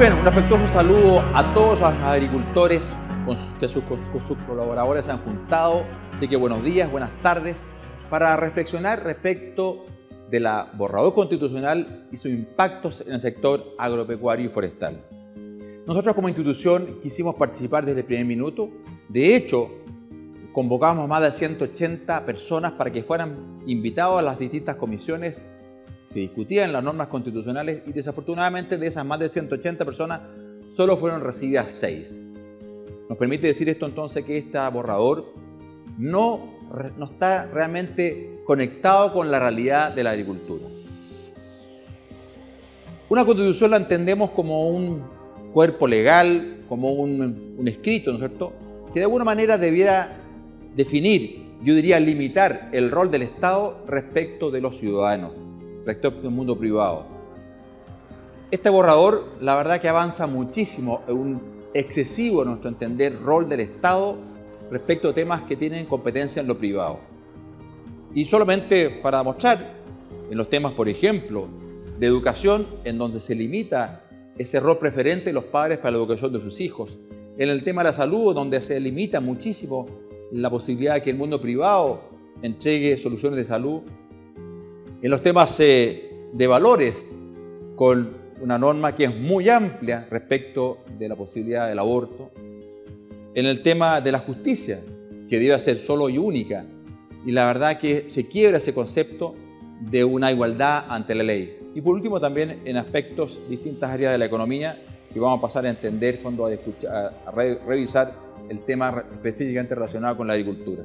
bien, un afectuoso saludo a todos los agricultores que sus colaboradores se han juntado. Así que buenos días, buenas tardes, para reflexionar respecto de la borrador constitucional y sus impactos en el sector agropecuario y forestal. Nosotros como institución quisimos participar desde el primer minuto. De hecho, convocamos a más de 180 personas para que fueran invitados a las distintas comisiones que discutían las normas constitucionales, y desafortunadamente de esas más de 180 personas solo fueron recibidas 6. Nos permite decir esto entonces que este borrador no está realmente conectado con la realidad de la agricultura. Una constitución la entendemos como un cuerpo legal, como un escrito, ¿no es cierto?, que de alguna manera debiera definir, yo diría limitar, el rol del Estado respecto de los ciudadanos, respecto del mundo privado. Este borrador, la verdad que avanza muchísimo en un excesivo, a nuestro entender, rol del Estado respecto a temas que tienen competencia en lo privado. Y solamente para mostrar, en los temas, por ejemplo, de educación, en donde se limita ese rol preferente de los padres para la educación de sus hijos. En el tema de la salud, donde se limita muchísimo la posibilidad de que el mundo privado entregue soluciones de salud. En los temas de valores, con una norma que es muy amplia respecto de la posibilidad del aborto. En el tema de la justicia, que debe ser solo y única, y la verdad que se quiebra ese concepto de una igualdad ante la ley. Y por último también en aspectos distintas áreas de la economía, que vamos a pasar a entender cuando a revisar el tema específicamente relacionado con la agricultura.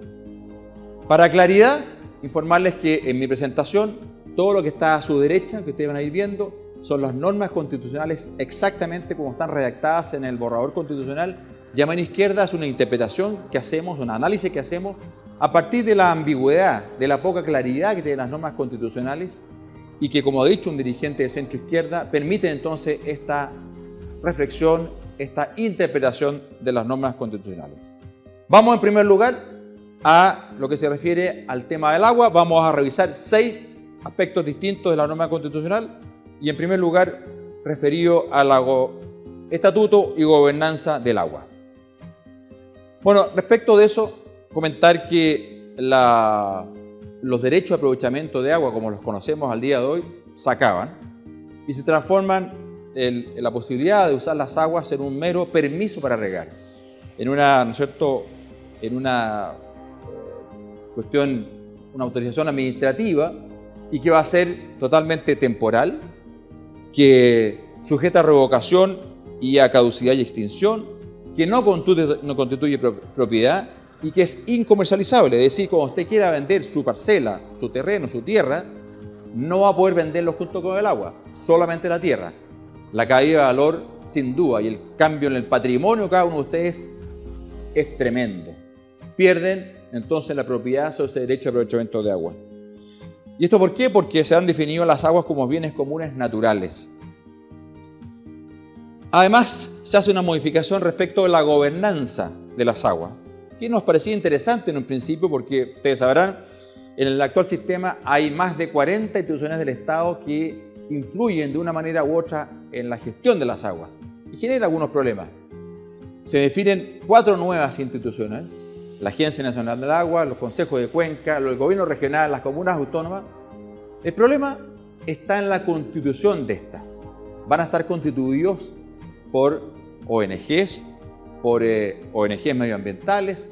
Para claridad, informarles que en mi presentación todo lo que está a su derecha, que ustedes van a ir viendo, son las normas constitucionales exactamente como están redactadas en el borrador constitucional, y a mano izquierda es una interpretación que hacemos, un análisis que hacemos a partir de la ambigüedad, de la poca claridad que tienen las normas constitucionales, y que, como ha dicho un dirigente de centro izquierda, permite entonces esta reflexión, esta interpretación de las normas constitucionales. Vamos en primer lugar a lo que se refiere al tema del agua. Vamos a revisar 6 aspectos distintos de la norma constitucional, y en primer lugar referido al estatuto y gobernanza del agua. Bueno, respecto de eso, comentar que los derechos de aprovechamiento de agua, como los conocemos al día de hoy, se acaban y se transforman en la posibilidad de usar las aguas en un mero permiso para regar, en una, ¿no es cierto?, en una cuestión, una autorización administrativa, y que va a ser totalmente temporal, que sujeta a revocación y a caducidad y extinción, que no constituye propiedad y que es incomercializable. Es decir, cuando usted quiera vender su parcela, su terreno, su tierra, no va a poder venderlo junto con el agua, solamente la tierra. La caída de valor, sin duda, y el cambio en el patrimonio de cada uno de ustedes es tremendo. Pierden entonces la propiedad sobre ese derecho de aprovechamiento de agua. ¿Y esto por qué? Porque se han definido las aguas como bienes comunes naturales. Además, se hace una modificación respecto de la gobernanza de las aguas, que nos parecía interesante en un principio porque, ustedes sabrán, en el actual sistema hay más de 40 instituciones del Estado que influyen de una manera u otra en la gestión de las aguas y genera algunos problemas. Se definen 4 nuevas instituciones: la Agencia Nacional del Agua, los consejos de cuenca, el gobierno regional, las comunas autónomas. El problema está en la constitución de estas. Van a estar constituidos por ONGs, por ONGs medioambientales,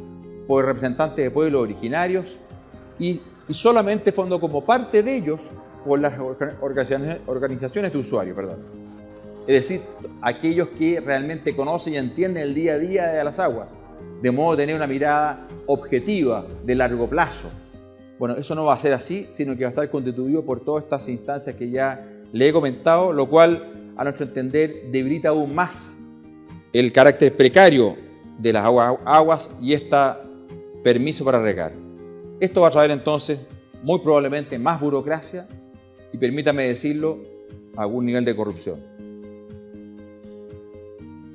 por representantes de pueblos originarios y solamente fondo como parte de ellos por las organizaciones de usuarios, Es decir, aquellos que realmente conocen y entienden el día a día de las aguas, de modo de tener una mirada objetiva, de largo plazo. Bueno, eso no va a ser así, sino que va a estar constituido por todas estas instancias que ya le he comentado, lo cual, a nuestro entender, debilita aún más el carácter precario de las aguas y este permiso para regar. Esto va a traer entonces, muy probablemente, más burocracia y, permítame decirlo, algún nivel de corrupción.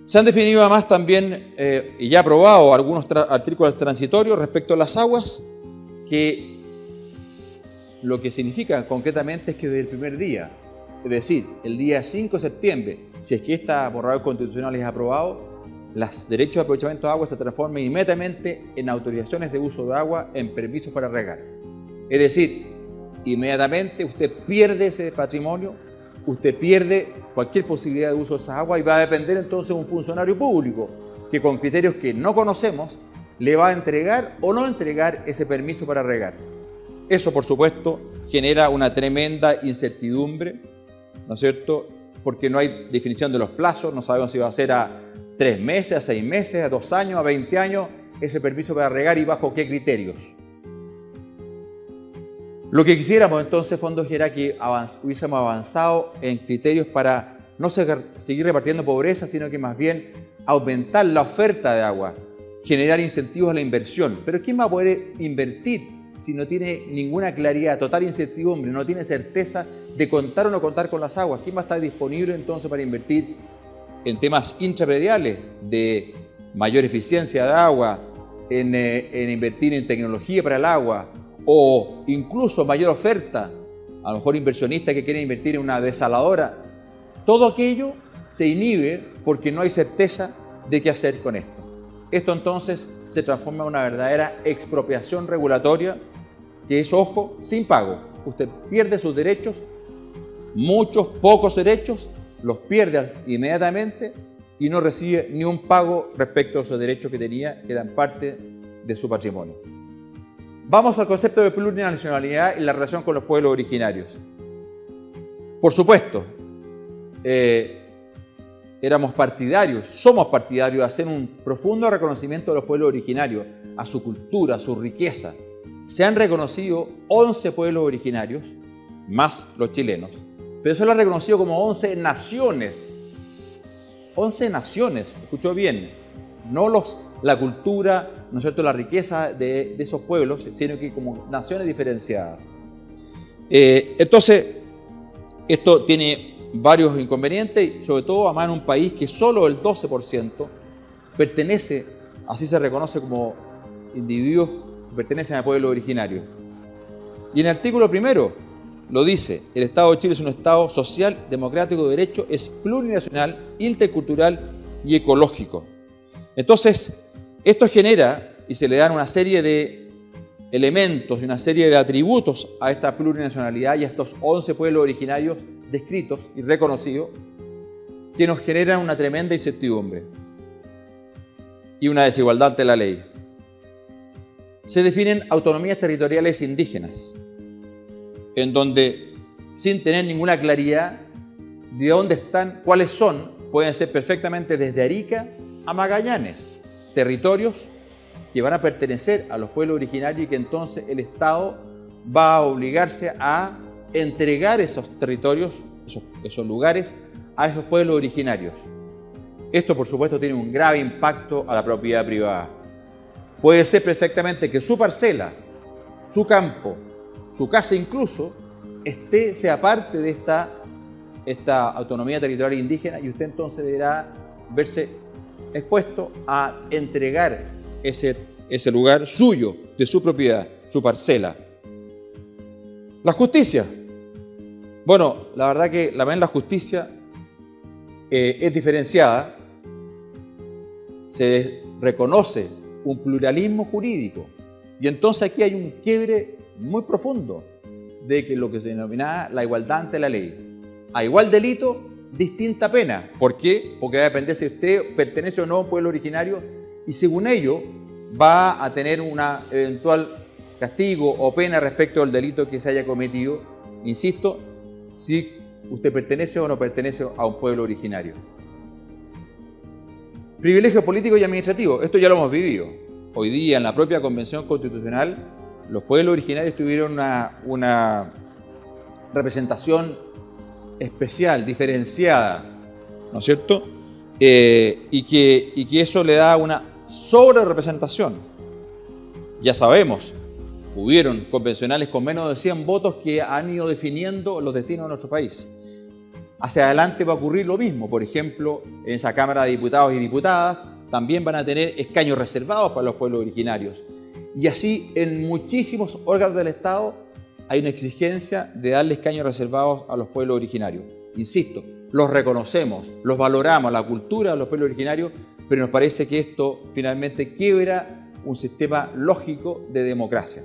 Se han definido además también, y ya aprobado, algunos artículos transitorios respecto a las aguas, que lo que significa concretamente es que desde el primer día es decir, el día 5 de septiembre, si es que esta borrador constitucional es aprobado, los derechos de aprovechamiento de agua se transforman inmediatamente en autorizaciones de uso de agua, en permisos para regar. Es decir, inmediatamente usted pierde ese patrimonio, usted pierde cualquier posibilidad de uso de esa agua y va a depender entonces de un funcionario público que con criterios que no conocemos le va a entregar o no entregar ese permiso para regar. Eso, por supuesto, genera una tremenda incertidumbre, ¿no es cierto? Porque no hay definición de los plazos, no sabemos si va a ser a 3 meses, a 6 meses, a 2 años, a 20 años, ese permiso para regar y bajo qué criterios. Lo que quisiéramos entonces, fondos, era que hubiésemos avanzado en criterios para no seguir repartiendo pobreza, sino que más bien aumentar la oferta de agua, generar incentivos a la inversión. Pero ¿quién va a poder invertir si no tiene ninguna claridad, total incertidumbre, no tiene certeza de contar o no contar con las aguas? ¿Quién va a estar disponible entonces para invertir en temas intraprediales de mayor eficiencia de agua, en invertir en tecnología para el agua o incluso mayor oferta? A lo mejor inversionistas que quieren invertir en una desaladora. Todo aquello se inhibe porque no hay certeza de qué hacer con esto. Esto entonces se transforma en una verdadera expropiación regulatoria que es, ojo, sin pago. Usted pierde sus derechos, muchos, pocos derechos, los pierde inmediatamente y no recibe ni un pago respecto a esos derechos que tenía, que eran parte de su patrimonio. Vamos al concepto de plurinacionalidad y la relación con los pueblos originarios. Por supuesto, somos partidarios de hacer un profundo reconocimiento de los pueblos originarios, a su cultura, a su riqueza. Se han reconocido 11 pueblos originarios, más los chilenos, pero se lo han reconocido como 11 naciones. 11 naciones, escuchó bien, no la cultura, ¿no es cierto?, la riqueza de esos pueblos, sino que como naciones diferenciadas. Entonces, esto tiene varios inconvenientes, sobre todo además en un país que solo el 12% pertenece, así se reconoce como individuos que pertenecen a pueblos originarios. Y en el artículo primero lo dice: el Estado de Chile es un Estado social, democrático, de derecho, es plurinacional, intercultural y ecológico. Entonces, esto genera y se le dan una serie de elementos y una serie de atributos a esta plurinacionalidad y a estos 11 pueblos originarios descritos y reconocidos, que nos generan una tremenda incertidumbre y una desigualdad ante la ley. Se definen autonomías territoriales indígenas, en donde, sin tener ninguna claridad de dónde están, cuáles son, pueden ser perfectamente desde Arica a Magallanes, territorios que van a pertenecer a los pueblos originarios y que entonces el Estado va a obligarse a entregar esos territorios, esos lugares, a esos pueblos originarios. Esto, por supuesto, tiene un grave impacto a la propiedad privada. Puede ser perfectamente que su parcela, su campo, su casa incluso, sea parte de esta autonomía territorial indígena y usted entonces deberá verse expuesto a entregar ese lugar suyo, de su propiedad, su parcela. La justicia. Bueno, la verdad que la justicia es diferenciada. Se reconoce un pluralismo jurídico y entonces aquí hay un quiebre muy profundo de que lo que se denomina la igualdad ante la ley. A igual delito, distinta pena. ¿Por qué? Porque va a depender si usted pertenece o no a un pueblo originario y según ello va a tener un eventual castigo o pena respecto al delito que se haya cometido, insisto, si usted pertenece o no pertenece a un pueblo originario. Privilegios políticos y administrativos, esto ya lo hemos vivido. Hoy día en la propia Convención Constitucional los pueblos originarios tuvieron una representación especial, diferenciada, ¿no es cierto? Y que eso le da una sobrerepresentación. Ya sabemos, hubieron convencionales con menos de 100 votos que han ido definiendo los destinos de nuestro país. Hacia adelante va a ocurrir lo mismo. Por ejemplo, en esa Cámara de Diputados y Diputadas también van a tener escaños reservados para los pueblos originarios. Y así en muchísimos órganos del Estado hay una exigencia de darle escaños reservados a los pueblos originarios. insisto, los reconocemos, los valoramos, la cultura de los pueblos originarios, pero nos parece que esto finalmente quiebra un sistema lógico de democracia.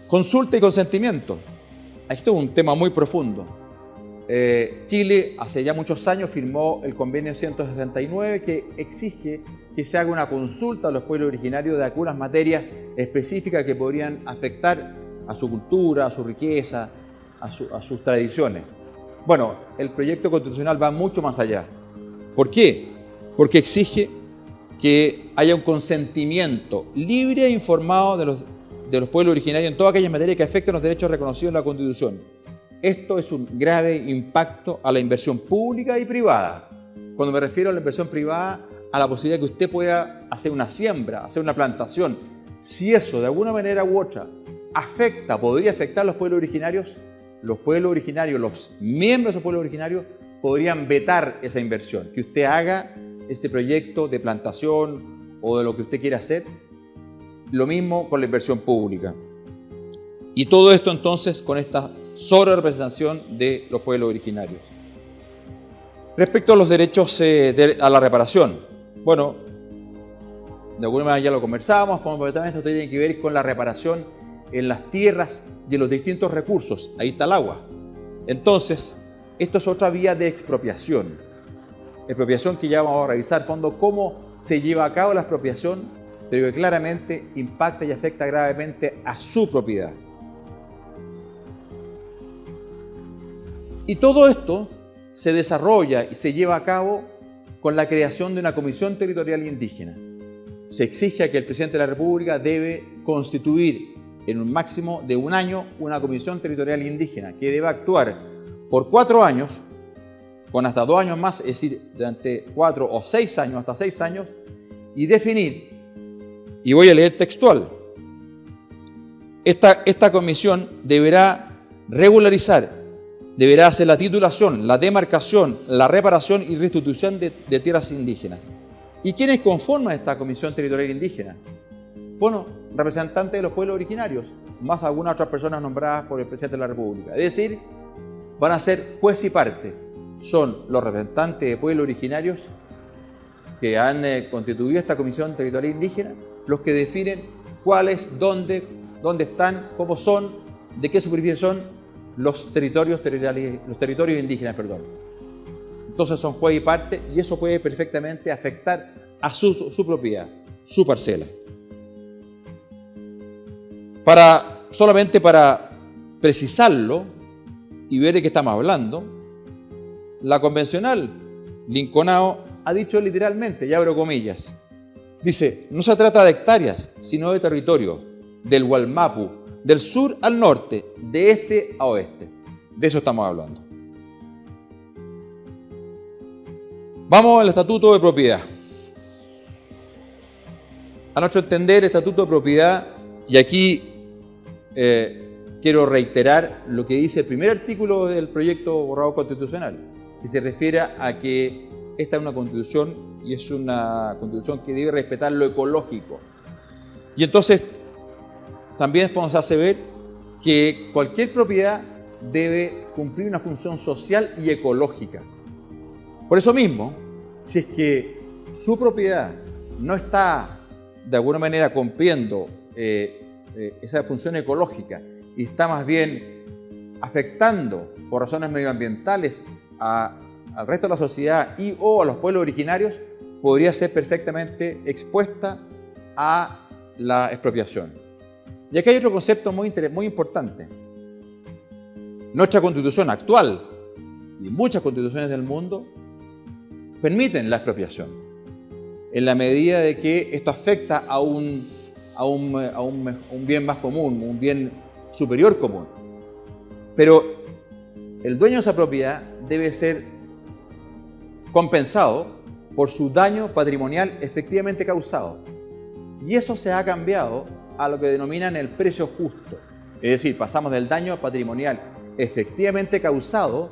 Consulta y consentimiento. Esto es un tema muy profundo. Chile hace ya muchos años firmó el convenio 169 que exige que se haga una consulta a los pueblos originarios de algunas materias específicas que podrían afectar a su cultura, a su riqueza, a sus tradiciones. Bueno, el proyecto constitucional va mucho más allá. ¿Por qué? Porque exige que haya un consentimiento libre e informado de los pueblos originarios en todas aquellas materias que afecten los derechos reconocidos en la Constitución. Esto es un grave impacto a la inversión pública y privada. Cuando me refiero a la inversión privada, a la posibilidad de que usted pueda hacer una siembra, hacer una plantación. Si eso de alguna manera u otra podría afectar a los pueblos originarios, los miembros de esos pueblos originarios podrían vetar esa inversión, que usted haga ese proyecto de plantación o de lo que usted quiera hacer. Lo mismo con la inversión pública. Y todo esto entonces con esta sobrerepresentación de los pueblos originarios. Respecto a los derechos a la reparación, bueno, de alguna manera ya lo conversábamos, completamente esto tiene que ver con la reparación en las tierras y en los distintos recursos. Ahí está el agua. Entonces, esto es otra vía de expropiación. Expropiación que ya vamos a revisar a fondo cómo se lleva a cabo la expropiación, pero que claramente impacta y afecta gravemente a su propiedad. Y todo esto se desarrolla y se lleva a cabo con la creación de una Comisión Territorial Indígena. Se exige que el presidente de la República debe constituir en un máximo de un año una Comisión Territorial Indígena que debe actuar por 4 años, con hasta 2 años más, es decir, durante 4 o 6 años, hasta 6 años, y definir, y voy a leer textual, esta comisión deberá regularizar, deberá hacer la titulación, la demarcación, la reparación y restitución de tierras indígenas. ¿Y quiénes conforman esta Comisión Territorial Indígena? Bueno, representantes de los pueblos originarios, más algunas otras personas nombradas por el presidente de la República. Es decir, van a ser juez y parte. Son los representantes de pueblos originarios que han constituido esta Comisión Territorial Indígena, los que definen cuáles, dónde están, cómo son, de qué superficie son los territorios indígenas. Entonces son juez y parte y eso puede perfectamente afectar a su propiedad, su parcela. Solamente para precisarlo y ver de qué estamos hablando, la convencional Linconao ha dicho literalmente, y abro comillas, dice, no se trata de hectáreas, sino de territorio, del Gualmapu, del sur al norte, de este a oeste. De eso estamos hablando. Vamos al Estatuto de Propiedad. A nuestro entender, el Estatuto de Propiedad, y aquí quiero reiterar lo que dice el primer artículo del proyecto borrador constitucional, que se refiere a que esta es una constitución y es una constitución que debe respetar lo ecológico. Y entonces también nos hace ver que cualquier propiedad debe cumplir una función social y ecológica. Por eso mismo, si es que su propiedad no está de alguna manera cumpliendo esa función ecológica y está más bien afectando por razones medioambientales al resto de la sociedad y o a los pueblos originarios, podría ser perfectamente expuesta a la expropiación. Y aquí hay otro concepto muy importante. Nuestra Constitución actual y muchas constituciones del mundo permiten la expropiación en la medida de que esto afecta a un bien más común, un bien superior común. Pero el dueño de esa propiedad debe ser compensado por su daño patrimonial efectivamente causado. Y eso se ha cambiado a lo que denominan el precio justo. Es decir, pasamos del daño patrimonial efectivamente causado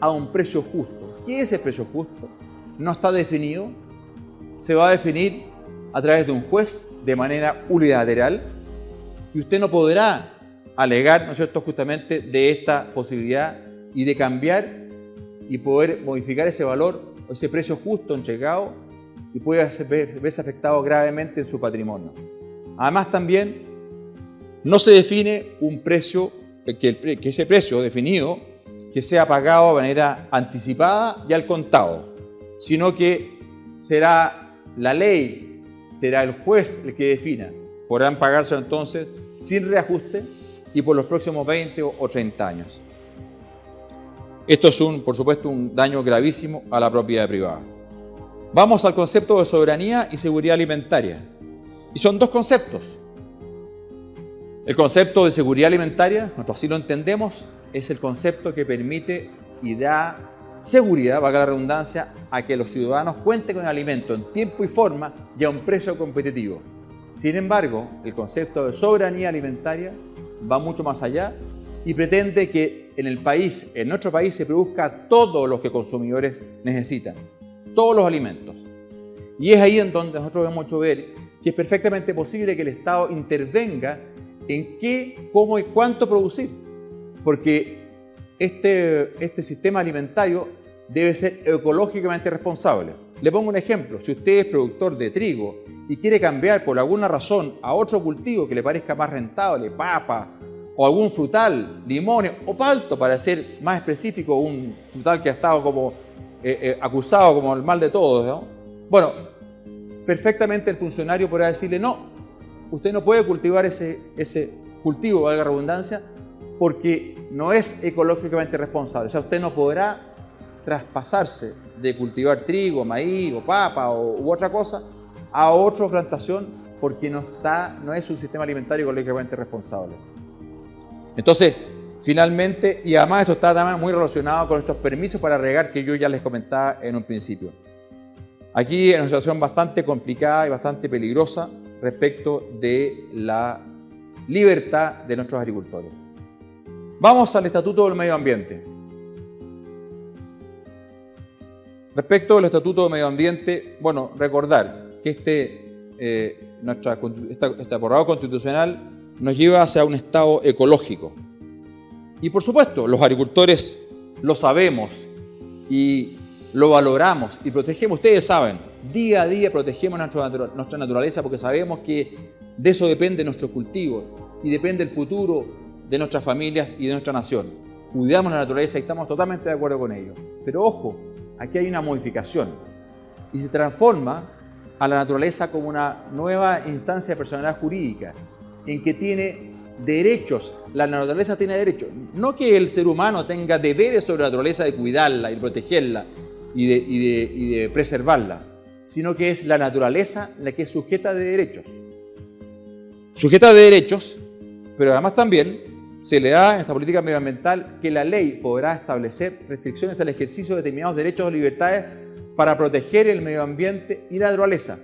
a un precio justo. ¿Qué es el precio justo? No está definido. Se va a definir a través de un juez de manera unilateral y usted no podrá alegar, ¿no es cierto?, justamente de esta posibilidad y de cambiar y poder modificar ese valor, ese precio justo entregado, y puede verse afectado gravemente en su patrimonio. Además, también no se define un precio, que ese precio definido que sea pagado de manera anticipada y al contado, sino que será la ley, será el juez el que defina. Podrán pagarse entonces sin reajuste y por los próximos 20 o 30 años. Esto es, por supuesto, un daño gravísimo a la propiedad privada. Vamos al concepto de soberanía y seguridad alimentaria. Y son dos conceptos. El concepto de seguridad alimentaria, nosotros así lo entendemos, es el concepto que permite y da seguridad, valga la redundancia, a que los ciudadanos cuenten con el alimento en tiempo y forma y a un precio competitivo. Sin embargo, el concepto de soberanía alimentaria va mucho más allá y pretende que en nuestro país, se produzca todo lo que consumidores necesitan, todos los alimentos. Y es ahí en donde nosotros hemos hecho ver que es perfectamente posible que el Estado intervenga en qué, cómo y cuánto producir, porque este sistema alimentario debe ser ecológicamente responsable. Le pongo un ejemplo: si usted es productor de trigo y quiere cambiar por alguna razón a otro cultivo que le parezca más rentable, papa o algún frutal, limones o palto, para ser más específico, un frutal que ha estado como acusado como el mal de todos, ¿no? Bueno, perfectamente el funcionario podrá decirle: no, usted no puede cultivar ese cultivo, valga la redundancia, porque no es ecológicamente responsable. O sea, usted no podrá traspasarse de cultivar trigo, maíz o papa u otra cosa a otra plantación porque no es un sistema alimentario ecológicamente responsable. Entonces, finalmente, y además esto está también muy relacionado con estos permisos para regar que yo ya les comentaba en un principio. Aquí es una situación bastante complicada y bastante peligrosa respecto de la libertad de nuestros agricultores. Vamos al Estatuto del Medio Ambiente. Respecto al Estatuto del Medio Ambiente, bueno, recordar que este borrador constitucional nos lleva hacia un estado ecológico. Y por supuesto, los agricultores lo sabemos y lo valoramos y protegemos. Ustedes saben, día a día protegemos nuestra naturaleza porque sabemos que de eso depende nuestro cultivo y depende el futuro de nuestras familias y de nuestra nación. Cuidamos la naturaleza y estamos totalmente de acuerdo con ello. Pero ojo, aquí hay una modificación y se transforma a la naturaleza como una nueva instancia de personalidad jurídica en que tiene derechos. La naturaleza tiene derechos. No que el ser humano tenga deberes sobre la naturaleza de cuidarla y protegerla y de preservarla, sino que es la naturaleza la que es sujeta de derechos. Sujeta de derechos, pero además también se le da en esta política medioambiental que la ley podrá establecer restricciones al ejercicio de determinados derechos o libertades para proteger el medio ambiente y la naturaleza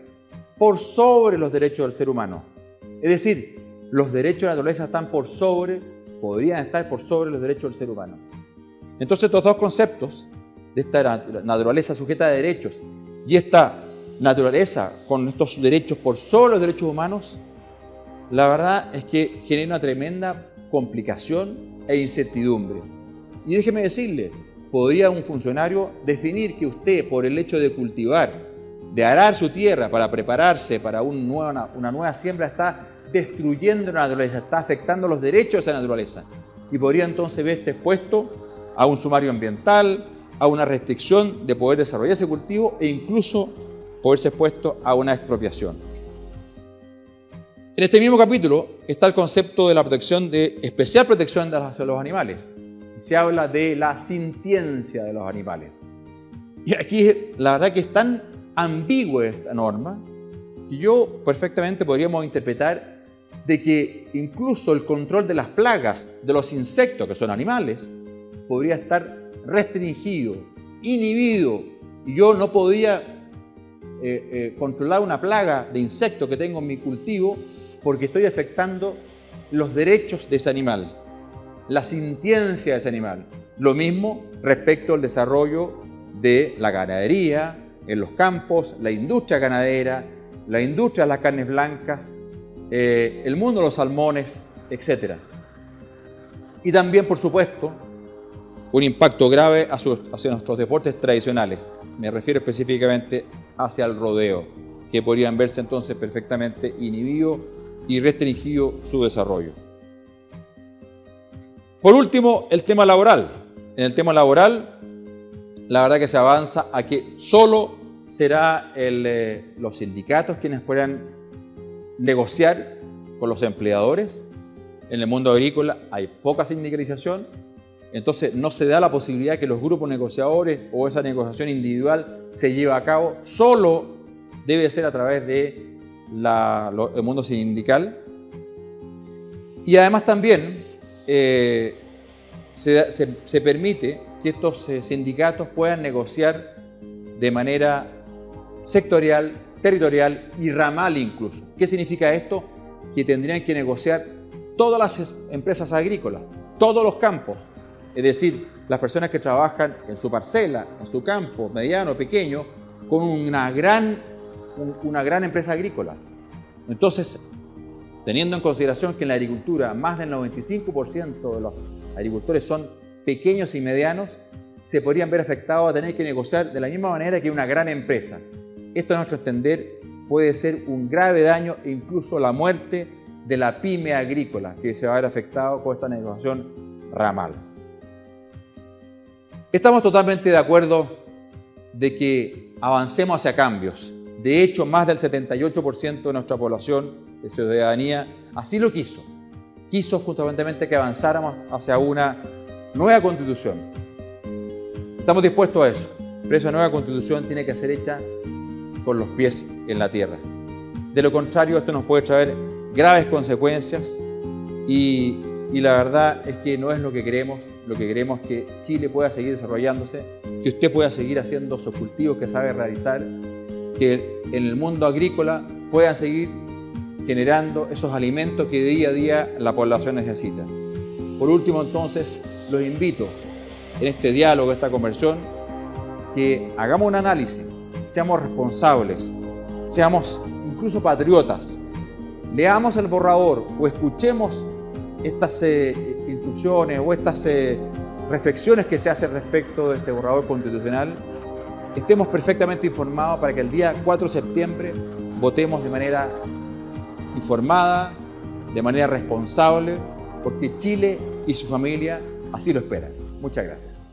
por sobre los derechos del ser humano. Es decir, los derechos de la naturaleza podrían estar por sobre los derechos del ser humano. Entonces, estos dos conceptos de esta naturaleza sujeta de derechos y esta naturaleza con estos derechos por sobre los derechos humanos, la verdad es que genera una tremenda complicación e incertidumbre. Y déjeme decirle, ¿podría un funcionario definir que usted, por el hecho de cultivar, de arar su tierra para prepararse para una nueva siembra, está destruyendo la naturaleza, está afectando los derechos de esa naturaleza? Y podría entonces verse expuesto a un sumario ambiental, a una restricción de poder desarrollar ese cultivo e incluso poderse expuesto a una expropiación. En este mismo capítulo está el concepto de la especial protección de los animales. Se habla de la sintiencia de los animales. Y aquí la verdad que es tan ambigua esta norma que yo perfectamente podríamos interpretar de que incluso el control de las plagas de los insectos, que son animales, podría estar restringido, inhibido, y yo no podía controlar una plaga de insectos que tengo en mi cultivo porque estoy afectando los derechos de ese animal, la sintiencia de ese animal. Lo mismo respecto al desarrollo de la ganadería, en los campos, la industria ganadera, la industria de las carnes blancas, el mundo de los salmones, etc. Y también, por supuesto, un impacto grave hacia nuestros deportes tradicionales. Me refiero específicamente hacia el rodeo, que podrían verse entonces perfectamente inhibido y restringido su desarrollo. Por último, el tema laboral. En el tema laboral, la verdad que se avanza a que solo será los sindicatos quienes puedan negociar con los empleadores. En el mundo agrícola hay poca sindicalización, entonces no se da la posibilidad que los grupos negociadores o esa negociación individual se lleve a cabo, solo debe ser a través de el mundo sindical. Y además también se permite que estos sindicatos puedan negociar de manera sectorial, territorial y ramal incluso. ¿Qué significa esto? Que tendrían que negociar todas las empresas agrícolas, todos los campos, es decir, las personas que trabajan en su parcela, en su campo, mediano, pequeño, con una gran empresa agrícola. Entonces, teniendo en consideración que en la agricultura más del 95% de los agricultores son pequeños y medianos, se podrían ver afectados a tener que negociar de la misma manera que una gran empresa. Esto, a nuestro entender, puede ser un grave daño e incluso la muerte de la pyme agrícola, que se va a ver afectado con esta negociación ramal. Estamos totalmente de acuerdo de que avancemos hacia cambios. De hecho, más del 78% de nuestra población de ciudadanía así lo quiso. Quiso fundamentalmente que avanzáramos hacia una nueva constitución. Estamos dispuestos a eso, pero esa nueva constitución tiene que ser hecha con los pies en la tierra. De lo contrario, esto nos puede traer graves consecuencias y la verdad es que no es lo que queremos. Lo que queremos es que Chile pueda seguir desarrollándose, que usted pueda seguir haciendo esos cultivos que sabe realizar, que en el mundo agrícola puedan seguir generando esos alimentos que día a día la población necesita. Por último, entonces, los invito en este diálogo, esta conversión, que hagamos un análisis, seamos responsables, seamos incluso patriotas, leamos el borrador o escuchemos estas instrucciones o estas reflexiones que se hacen respecto de este borrador constitucional, estemos perfectamente informados para que el día 4 de septiembre votemos de manera informada, de manera responsable, porque Chile y su familia así lo esperan. Muchas gracias.